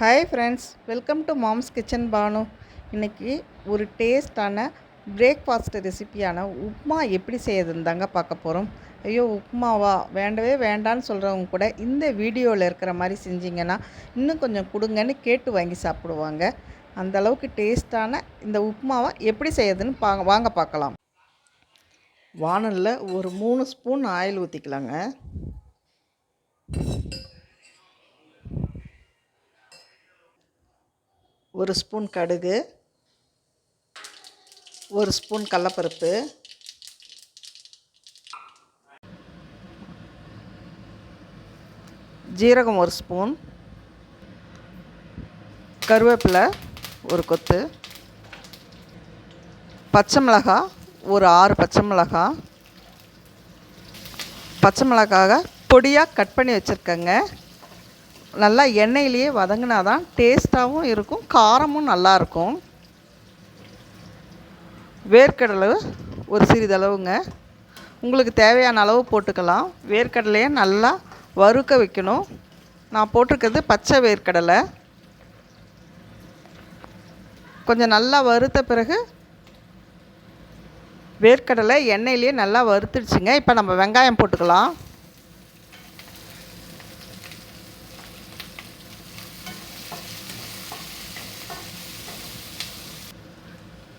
Hi friends, welcome to mom's kitchen Bhanu. இன்றைக்கி ஒரு டேஸ்டான பிரேக்ஃபாஸ்ட் ரெசிப்பியான உப்புமா எப்படி செய்யறதுன்னு தாங்க பார்க்க போகிறோம். ஐயோ, உப்புமாவா வேண்டவே வேண்டான்னு சொல்கிறவங்க கூட இந்த வீடியோவில் இருக்கிற மாதிரி செஞ்சிங்கன்னா இன்னும் கொஞ்சம் கொடுங்கன்னு கேட்டு வாங்கி சாப்பிடுவாங்க. அந்தளவுக்கு டேஸ்டான இந்த உப்புமாவை எப்படி செய்யறதுன்னு வாங்க பார்க்கலாம். வானலில் ஒரு 3 ஸ்பூன் ஆயில் ஊற்றிக்கலாங்க. ஒரு ஸ்பூன் கடுகு, ஒரு ஸ்பூன் கடலைப்பருப்பு, ஜீரகம் ஒரு ஸ்பூன், கருவேப்பிலை ஒரு கொத்து, பச்சை மிளகாய் ஒரு 6 பச்சை மிளகாய். பச்சை மிளகாவை பொடியாக கட் பண்ணி வச்சுருக்கேங்க. நல்லா எண்ணெயிலேயே வதங்கினா தான் டேஸ்ட்டாகவும் இருக்கும், காரமும் நல்லாயிருக்கும். வேர்க்கடலை ஒரு சிறிதளவுங்க, உங்களுக்கு தேவையான அளவு போட்டுக்கலாம். வேர்க்கடலையை நல்லா வறுக்க வைக்கணும். நான் போட்டிருக்கிறது பச்சை வேர்க்கடலை. கொஞ்சம் நல்லா வறுத்த பிறகு வேர்க்கடலை எண்ணெயிலேயே நல்லா வறுத்துடுச்சுங்க. இப்போ நம்ம வெங்காயம் போட்டுக்கலாம்.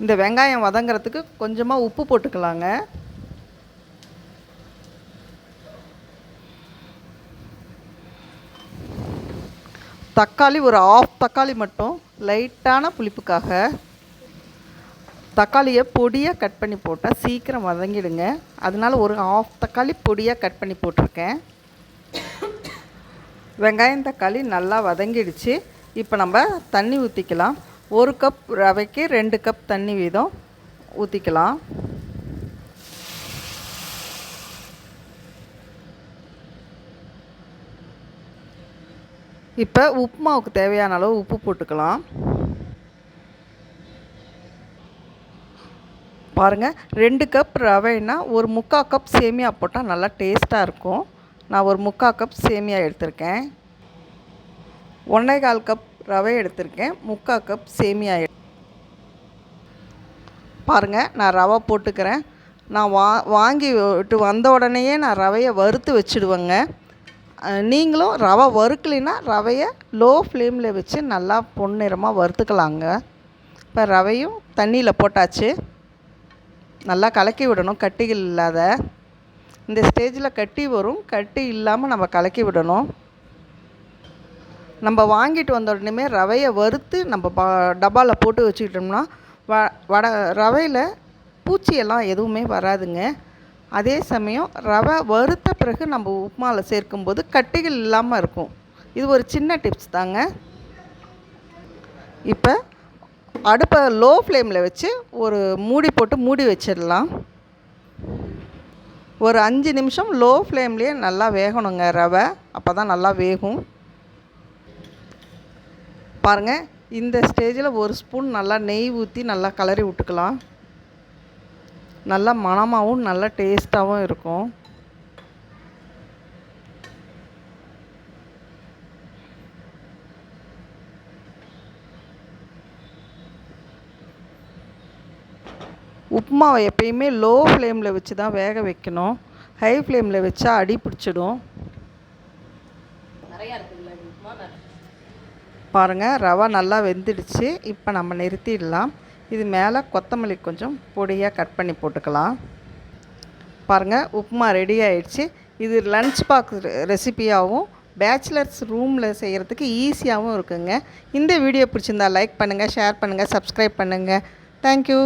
இந்த வெங்காயம் வதங்கிறதுக்கு கொஞ்சமாக உப்பு போட்டுக்கலாங்க. தக்காளி ஒரு 1/2 தக்காளி மட்டும் லைட்டான புளிப்புக்காக. தக்காளியை பொடியாக கட் பண்ணி போட்டால் சீக்கிரம் வதங்கிடுங்க. அதனால ஒரு 1/2 தக்காளி பொடியாக கட் பண்ணி போட்டிருக்கேன். வெங்காயம் தக்காளி நல்லா வதங்கிடுச்சு. இப்போ நம்ம தண்ணி ஊற்றிக்கலாம். 1 கப் ரவைக்கு 2 கப் தண்ணி வீதம் ஊற்றிக்கலாம். இப்போ உப்புமாவுக்கு தேவையான அளவு உப்பு போட்டுக்கலாம். பாருங்கள், 2 கப் ரவைன்னா ஒரு 3/4 கப் சேமியா போட்டால் நல்லா டேஸ்ட்டாக இருக்கும். நான் ஒரு 3/4 கப் சேமியா எடுத்திருக்கேன். 1/4 கப் ரவை எடுத்திருக்கேன். 3/4 கப் சேமியா பாருங்கள், நான் ரவை போட்டுக்கிறேன். நான் வாங்கி விட்டு வந்த உடனேயே நான் ரவையை வறுத்து வச்சுடுவேங்க. நீங்களும் ரவை வறுக்கலைன்னா ரவையை லோ ஃப்ளேமில் வச்சு நல்லா பொன்னிறமாக வறுத்துக்கலாங்க. இப்போ ரவையும் தண்ணியில் போட்டாச்சு. நல்லா கலக்கி விடணும், கட்டிகள் இல்லாத. இந்த ஸ்டேஜில் கட்டி வரும், கட்டி இல்லாமல் நம்ம கலக்கி விடணும். நம்ம வாங்கிட்டு வந்த உடனே ரவையை வறுத்து நம்ம டப்பாவில் போட்டு வச்சுக்கிட்டோம்னா ரவையில் பூச்சியெல்லாம் எதுவுமே வராதுங்க. அதே சமயம் ரவை வறுத்த பிறகு நம்ம உப்புமாவில் சேர்க்கும்போது கட்டிகள் இல்லாமல் இருக்கும். இது ஒரு சின்ன டிப்ஸ் தாங்க. இப்போ அடுப்பை லோ ஃப்ளேமில் வச்சு ஒரு மூடி போட்டு மூடி வச்சிடலாம். ஒரு 5 நிமிஷம் லோ ஃப்ளேம்லேயே நல்லா வேகணுங்க ரவை. அப்போ தான் நல்லா வேகும். பாருங்கள், இந்த ஸ்டேஜில் 1 ஸ்பூன் நல்லா நெய் ஊற்றி நல்லா கலரி விட்டுக்கலாம். நல்லா மணமாகவும் நல்லா டேஸ்ட்டாகவும் இருக்கும். உப்புமாவை எப்பயுமே லோ ஃப்ளேமில் வச்சு தான் வேக வைக்கணும். ஹை ஃப்ளேமில் வச்சா அடி பிடிச்சிடும். பாருங்கள், ரவை நல்லா வெந்துடுச்சு. இப்போ நம்ம நிறுத்திடலாம். இது மேலே கொத்தமல்லி கொஞ்சம் பொடியாக கட் பண்ணி போட்டுக்கலாம். பாருங்கள், உப்புமா ரெடி ஆகிடுச்சு. இது லன்ச் பாக்ஸ் ரெசிப்பியாகவும் பேச்சுலர்ஸ் ரூமில் செய்கிறதுக்கு ஈஸியாகவும் இருக்குங்க. இந்த வீடியோ பிடிச்சிருந்தா லைக் பண்ணுங்கள், ஷேர் பண்ணுங்கள், சப்ஸ்கிரைப் பண்ணுங்கள். தேங்க்யூ.